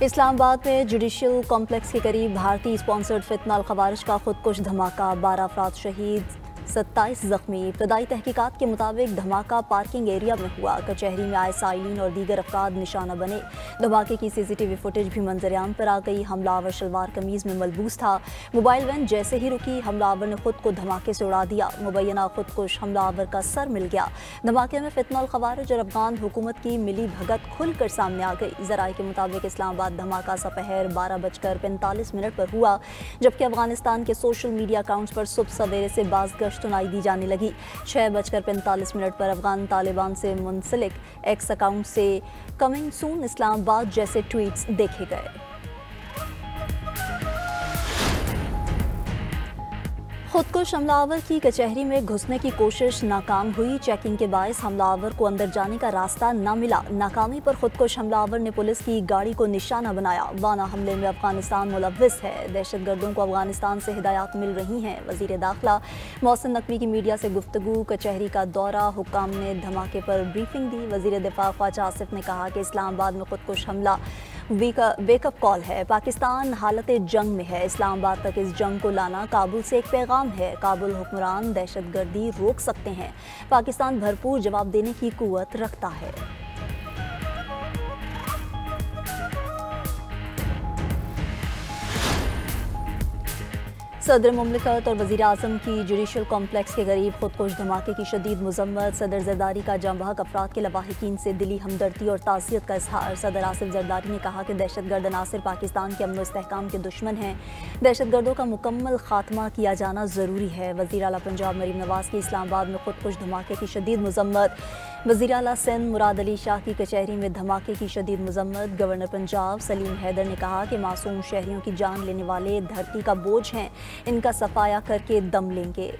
इस्लामाबाद में judicial complex के करीब भारतीय स्पॉन्सर्ड फितना अल-खवारिज का खुदकुश धमाका, 12 अफराद शहीद, 27 जख्मी। इब्तदाई तहकीकात के मुताबिक धमाका पार्किंग एरिया में हुआ। कचहरी में आए साइलिन और दीगर अफराद निशाना बने। धमाके की CCTV फुटेज भी मंजर-ए-आम पर आ गई। हमलावर शलवार कमीज में मलबूस था। मोबाइल वैन जैसे ही रुकी, हमलावर ने खुद को धमाके से उड़ा दिया। मुबैना खुदकुश हमलावर का सर मिल गया। धमाके में फितना अल-खवारिज और अफगान हुकूमत की मिली भगत खुलकर सामने आ गई। ज़राए के मुताबिक इस्लामाबाद धमाका सपहर 12:45 पर हुआ, जबकि अफगानिस्तान के सोशल मीडिया अकाउंट्स पर सुबह सवेरे से बाज़ गश्त सुनाई दी जाने लगी। 6:45 पर अफगान तालिबान से मुंसलिक एक्स अकाउंट से कमिंग सून इस्लामाबाद जैसे ट्वीट्स देखे गए। खुदकुश हमलावर की कचहरी में घुसने की कोशिश नाकाम हुई। चेकिंग के बायस हमलावर को अंदर जाने का रास्ता न मिला। नाकामी पर खुदकुश हमलावर ने पुलिस की गाड़ी को निशाना बनाया। वाना हमले में अफगानिस्तान मुलव्विस है। दहशतगर्दों को अफगानिस्तान से हिदायत मिल रही हैं। वजीर दाखिला मोहसिन नकवी की मीडिया से गुफ्तगू, कचहरी का दौरा, हुक्काम ने धमाके पर ब्रीफिंग दी। वजीर दिफा ख्वाजा आसिफ ने कहा कि इस्लामाबाद में खुदकुश हमला वेकअप कॉल है। पाकिस्तान हालत जंग में है। इस्लामाबाद तक इस जंग को लाना काबुल से एक पैगाम है। काबुल हुक्मरान दहशतगर्दी रोक सकते हैं। पाकिस्तान भरपूर जवाब देने की कुव्वत रखता है। सदर मुमलिकत और वज़ीर आज़म की जुडिशल कॉम्प्लेक्स के करीब खुदकुश धमाके की शदीद मज़म्मत। सदर जरदारी का जांबहक अफराद के लवाहिकीन से दिली हमदर्दी और ताज़ियत का इज़हार। सदर आसिफ जरदारी ने कहा कि दहशतगर्द अनासिर पाकिस्तान के अमन व इस्तेहकाम के दुश्मन हैं। दहशतगर्दों का मुकम्मल खात्मा किया जाना ज़रूरी है। वज़ीर आला पंजाब मरीम नवाज़ की इस्लामाबाद में खुदकुश धमाके की शदीद मज़म्मत। वज़ीर आला सिंध मुराद अली शाह की कचहरी में धमाके की शदीद मज़म्मत। गवर्नर पंजाब सलीम हैदर ने कहा कि मासूम शहरियों की जान लेने वाले धरती का बोझ हैं, इनका सफाया करके दम लेंगे।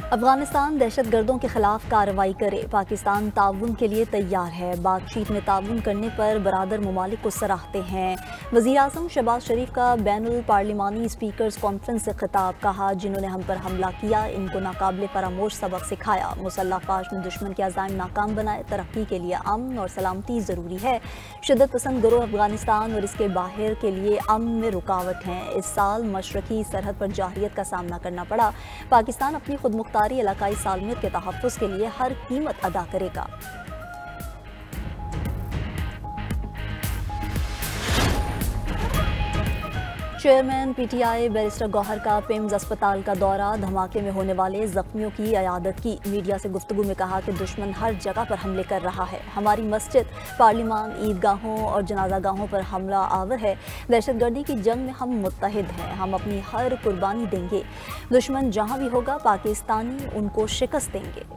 अफगानिस्तान दहशतगर्दों के खिलाफ कार्रवाई करे। पाकिस्तान ताउन के लिए तैयार है। बातचीत में ताउन करने पर बरादर ममालिक को सराहते हैं। वज़ीर आज़म शहबाज शरीफ का बैनुल पार्लिमानी स्पीकर्स कॉन्फ्रेंस से खिताब, कहा जिन्होंने हम पर हमला किया इनको नाकाबिल फरामोश सबक सिखाया। मुसल्लह फाश में दुश्मन के अज़ाइम नाकाम बनाए। तरक्की के लिए अमन और सलामती ज़रूरी है। शिद्दत पसंद गिरोह अफगानिस्तान और इसके बाहर के लिए अमन में रुकावट हैं। इस साल मशरकी सरहद पर जाहिलियत का सामना करना पड़ा। पाकिस्तान अपनी खुद मुख्तारी इलाकाई सालमियत के तहफ़्फ़ुज़ के लिए हर कीमत अदा करेगा। चेयरमैन PTI बैरिस्टर गौहर का पिम्स अस्पताल का दौरा, धमाके में होने वाले जख्मियों की अयादत की। मीडिया से गुफ्तगू में कहा कि दुश्मन हर जगह पर हमले कर रहा है। हमारी मस्जिद, पार्लिमान, ईदगाहों और जनाजा गाहों पर हमला आवर है। दहशतगर्दी की जंग में हम मुत्तहिद हैं। हम अपनी हर कुर्बानी देंगे। दुश्मन जहाँ भी होगा पाकिस्तानी उनको शिकस्त देंगे।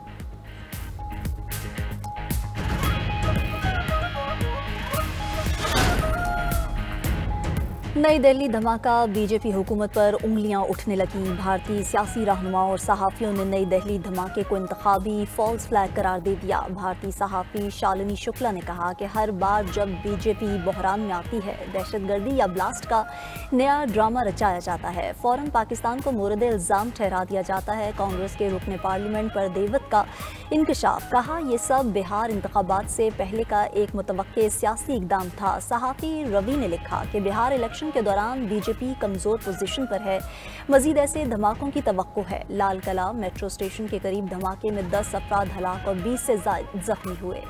नई दिल्ली धमाका, बीजेपी हुकूमत पर उंगलियां उठने लगीं। भारतीय सियासी रहनुमाओं और सहाफ़ियों ने नई दिल्ली धमाके को इंतखाबी फॉल्स फ्लैग करार दे दिया। भारतीय सहाफ़ी शालिनी शुक्ला ने कहा कि हर बार जब बीजेपी बहरान में आती है, दहशतगर्दी या ब्लास्ट का नया ड्रामा रचाया जाता है। फ़ौरन पाकिस्तान को मोरद इल्ज़ाम ठहरा दिया जाता है। कांग्रेस के रुकने पार्लियामेंट पर देवत का इंकशाफ, कहा यह सब बिहार इंतखाबात से पहले का एक मुतवक्के सियासी इक़दाम था। सहाफ़ी रवि ने लिखा कि बिहार इलेक्शन के दौरान बीजेपी कमजोर पोजीशन पर है। मजीद ऐसे धमाकों की तवक्को है। लाल किला मेट्रो स्टेशन के करीब धमाके में 10 अफराद हलाक और 20 से ज़ायद जख्मी हुए।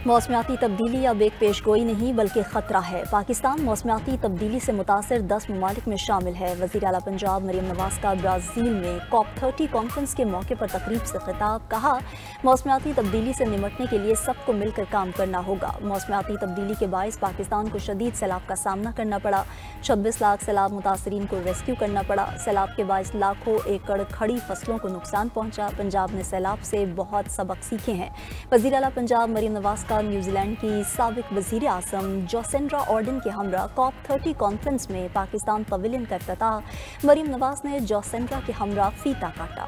मौसमियाती तब्दीली अब एक पेशगोई नहीं बल्कि ख़तरा है। पाकिस्तान मौसमियाती तब्दीली से मुतासर 10 ममालिक में शामिल है। वज़ीर आला पंजाब मरीम नवाज़ का ब्राज़ील में COP30 कॉन्फ्रेंस के मौके पर तकरीब से खिताब, कहा मौसमियाती तब्दीली से निमटने के लिए सबको मिलकर काम करना होगा। मौसमियाती तब्दीली के बायस पाकिस्तान को शदीद सैलाब का सामना करना पड़ा। 26 लाख सैलाब मुतासरीन को रेस्क्यू करना पड़ा। सैलाब के बायस लाखों एकड़ खड़ी फसलों को नुकसान पहुँचा। पंजाब ने सैलाब से बहुत सबक सीखे हैं। वज़ीर आला पंजाब मरीम नवाज़ का न्यूजीलैंड की साबिक वज़ीर आज़म जोसेंड्रा ऑर्डन के हमरा COP30 कॉन्फ्रेंस में पाकिस्तान पवेलियन का इफ्तिताह। मरीम नवाज़ ने जोसेंड्रा के हमरा फीता काटा।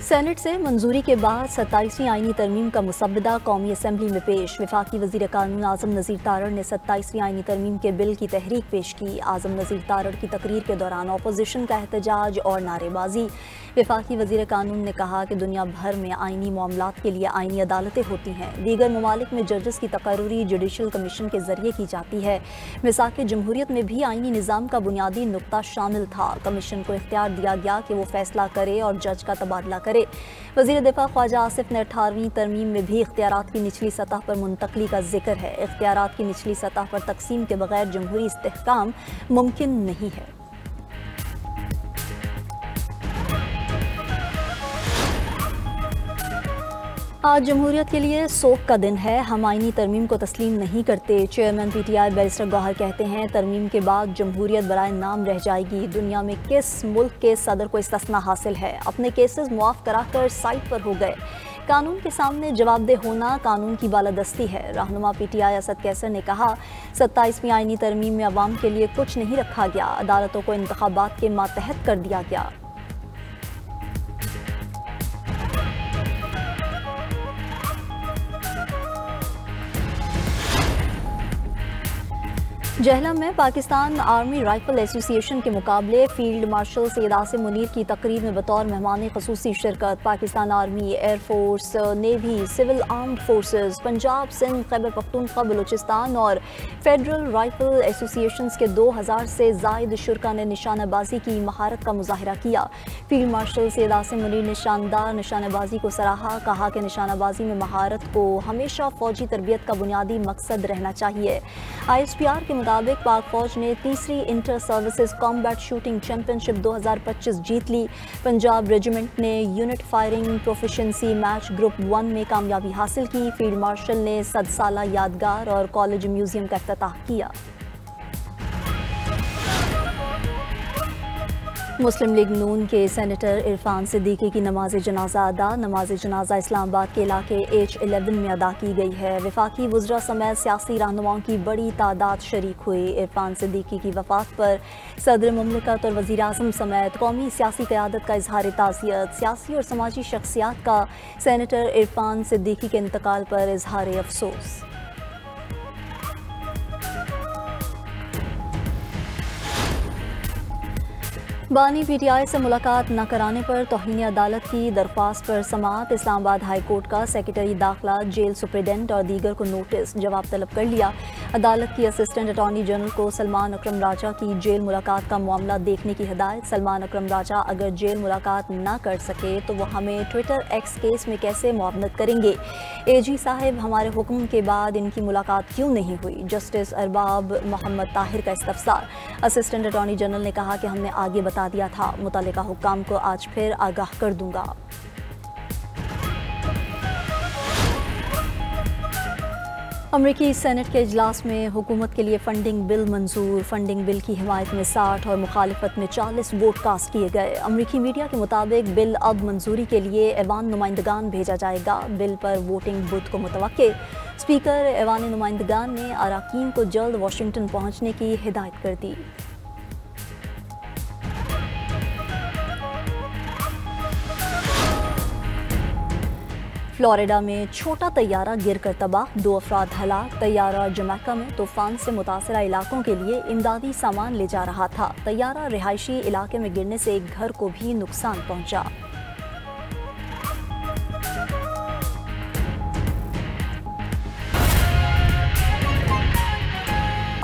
سینٹ سے منظوری کے بعد 27ویں آئینی ترمیم کا مسودہ قومی اسمبلی میں پیش۔ وفاقی وزیر قانون اعظم نذیر تارڑ نے 27ویں آئینی ترمیم کے بل کی تحریک پیش کی۔ اعظم نذیر تارڑ کی تقریر کے دوران اپوزیشن کا احتجاج اور نعرے بازی۔ وفاقی وزیر قانون نے کہا کہ دنیا بھر میں آئینی معاملات کے لیے آئینی عدالتیں ہوتی ہیں، دیگر ممالک میں ججز کی تقرری جوڈیشل کمیشن کے ذریعے کی جاتی ہے۔ مساق جمہوریت میں بھی آئینی نظام کا بنیادی نقطہ شامل تھا۔ کمیشن کو اختیار دیا گیا کہ وہ فیصلہ کرے اور جج کا تبادلہ کرے۔ وزیر دفاع خواجہ آصف نے 18ویں ترمیم میں بھی اختیارات کی نچلی سطح پر منتقلی کا ذکر ہے۔ اختیارات کی نچلی سطح پر تقسیم کے بغیر جمہوری استحکام ممکن نہیں ہے۔ آج جمہوریت کے لیے سوگ کا دن ہے، ہم آئینی ترمیم کو تسلیم نہیں کرتے۔ Chairman P T I barrister Gohar کہتے ہیں ترمیم کے بعد جمہوریت برائے نام رہ جائے گی۔ دنیا میں کس ملک کے صدر کو استثناء حاصل ہے؟ اپنے کیسز معاف کرا کر سائٹ پر ہو گئے۔ قانون کے سامنے جواب دہ ہونا قانون کی بالادستی ہے۔ رہنما پی ٹی آئی اسد کیسر نے کہا 27ویں آئینی ترمیم میں عوام کے لیے کچھ نہیں رکھا گیا، عدالتوں کو انتخابات کے ماتحت کر دیا گیا۔ جہلم میں پاکستان آرمی رائفل ایسوسی ایشن کے مقابلے فیلڈ مارشل سید عاصم منیر کی تقریب میں بطور مہمان خصوصی شرکت۔ Pakistan army, air force, navy, civil armed forces, Punjab, Sindh, Khyber Pakhtunkhwa, Balochistan اور فیڈرل رائفل ایسوسی ایشنز کے 2000 سے زائد شرکاء نے نشانہ بازی کی مہارت کا مظاہرہ کیا۔ فیلڈ مارشل سید عاصم منیر نے شاندار نشانہ بازی کو سراہا، کہا کہ نشانہ بازی میں مہارت کو ہمیشہ فوجی تربیت کا بنیادی مقصد رہنا چاہیے۔ آئی ایس پی آر کے مطابق پاک فوج نے تیسری inter services combat shooting championship 2025 جیت لی۔ پنجاب ریجیمنٹ نے unit firing proficiency match group 1 میں کامیابی حاصل کی۔ فیلڈ مارشل نے 100 سالہ یادگار اور کالج میوزیم کا افتتاح کیا۔ مسلم لیگ نون کے سینیٹر عرفان صدیقی کی نماز جنازہ ادا۔ نماز جنازہ اسلام آباد کے علاقے H11 میں ادا کی گئی ہے۔ وفاقی وزراء سمیت سیاسی رہنماؤں کی بڑی تعداد شریک ہوئی۔ عرفان صدیقی کی وفات پر صدر مملکت اور وزیر اعظم سمیت قومی سیاسی قیادت کا اظہار تعزیت۔ سیاسی اور سماجی شخصیات کا سینیٹر عرفان صدیقی کے انتقال پر اظہار افسوس۔ بانی پی ٹی آئی سے ملاقات نہ کرانے پر توہین عدالت کی درخواست پر سماعت۔ اسلام آباد ہائی کورٹ کا سیکرٹری داخلہ، جیل سپرنٹنڈنٹ اور دیگر کو نوٹس جواب طلب کر لیا۔ عدالت کی اسسٹنٹ اٹارنی جنرل کو سلمان اکرم راجہ کی جیل ملاقات کا معاملہ دیکھنے کی ہدایت۔ سلمان اکرم راجہ اگر جیل ملاقات نہ کر سکے تو وہ ہمیں ٹویٹر ایکس کیس میں کیسے معاونت کریں گے؟ اے جی صاحب، ہمارے حکم کے بعد ان کی ملاقات کیوں نہیں ہوئی؟ جسٹس ارباب محمد طاہر کا استفسار۔ اسسٹنٹ اٹارنی جنرل نے کہا کہ ہم نے آگے بتا دیا تھا، متعلقہ حکام کو آج پھر آگاہ کر دوں گا۔ امریکی سینٹ کے اجلاس میں حکومت کے لیے فنڈنگ بل منظور۔ فنڈنگ بل کی حمایت میں 60 اور مخالفت میں 40 ووٹ کاسٹ کیے گئے۔ امریکی میڈیا کے مطابق بل اب منظوری کے لیے ایوان نمائندگان بھیجا جائے گا۔ بل پر ووٹنگ بدھ کو متوقع۔ اسپیکر ایوان نمائندگان نے اراکین کو جلد واشنگٹن پہنچنے کی ہدایت کر دی۔ فلوریڈا میں چھوٹا طیارہ گر کر تباہ، 2 افراد ہلاک۔ طیارہ جمیکا میں طوفان سے متاثرہ علاقوں کے لیے امدادی سامان لے جا رہا تھا۔ طیارہ رہائشی علاقے میں گرنے سے ایک گھر کو بھی نقصان پہنچا۔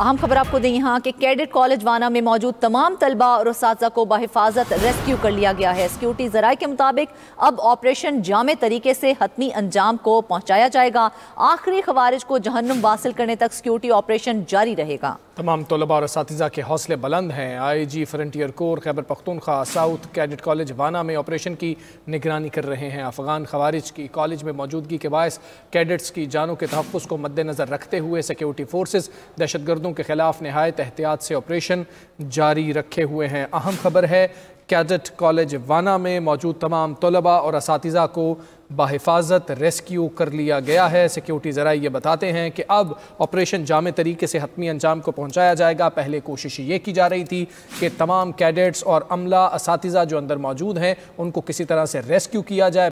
اہم خبر آپ کو دیں یہاں کہ کیڈٹ کالج وانا میں موجود تمام طلبہ اور اساتذہ کو بحفاظت ریسکیو کر لیا گیا ہے۔ سیکیورٹی ذرائع کے مطابق اب آپریشن جامع طریقے سے حتمی انجام کو پہنچایا جائے گا۔ آخری خوارج کو جہنم واصل کرنے تک سیکیورٹی آپریشن جاری رہے گا۔ تمام طلباء اور اساتذہ کے حوصلے بلند ہیں۔ آئی جی فرنٹیئر کور Khyber Pakhtunkhwa south cadet college وانا میں آپریشن کی نگرانی کر رہے ہیں۔ افغان خوارج کی کالج میں موجودگی کے باعث کیڈٹس کی جانوں کے تحفظ کو مد نظر رکھتے ہوئے سیکیورٹی فورسز دہشت گردوں کے خلاف نہایت احتیاط سے آپریشن جاری رکھے ہوئے ہیں۔ اہم خبر ہے कैडेट कॉलेज वाना में मौजूद तमाम तलबा और असातिज़ा को बहिफाजत रेस्क्यू कर लिया गया है। सिक्योरिटी ज़राए ये बताते हैं कि अब ऑपरेशन जामे तरीके से हतमी अंजाम को पहुँचाया जाएगा। पहले कोशिश ये की जा रही थी कि तमाम कैडेट्स और अमला असातिज़ा जो अंदर मौजूद हैं उनको किसी तरह से रेस्क्यू किया जाए।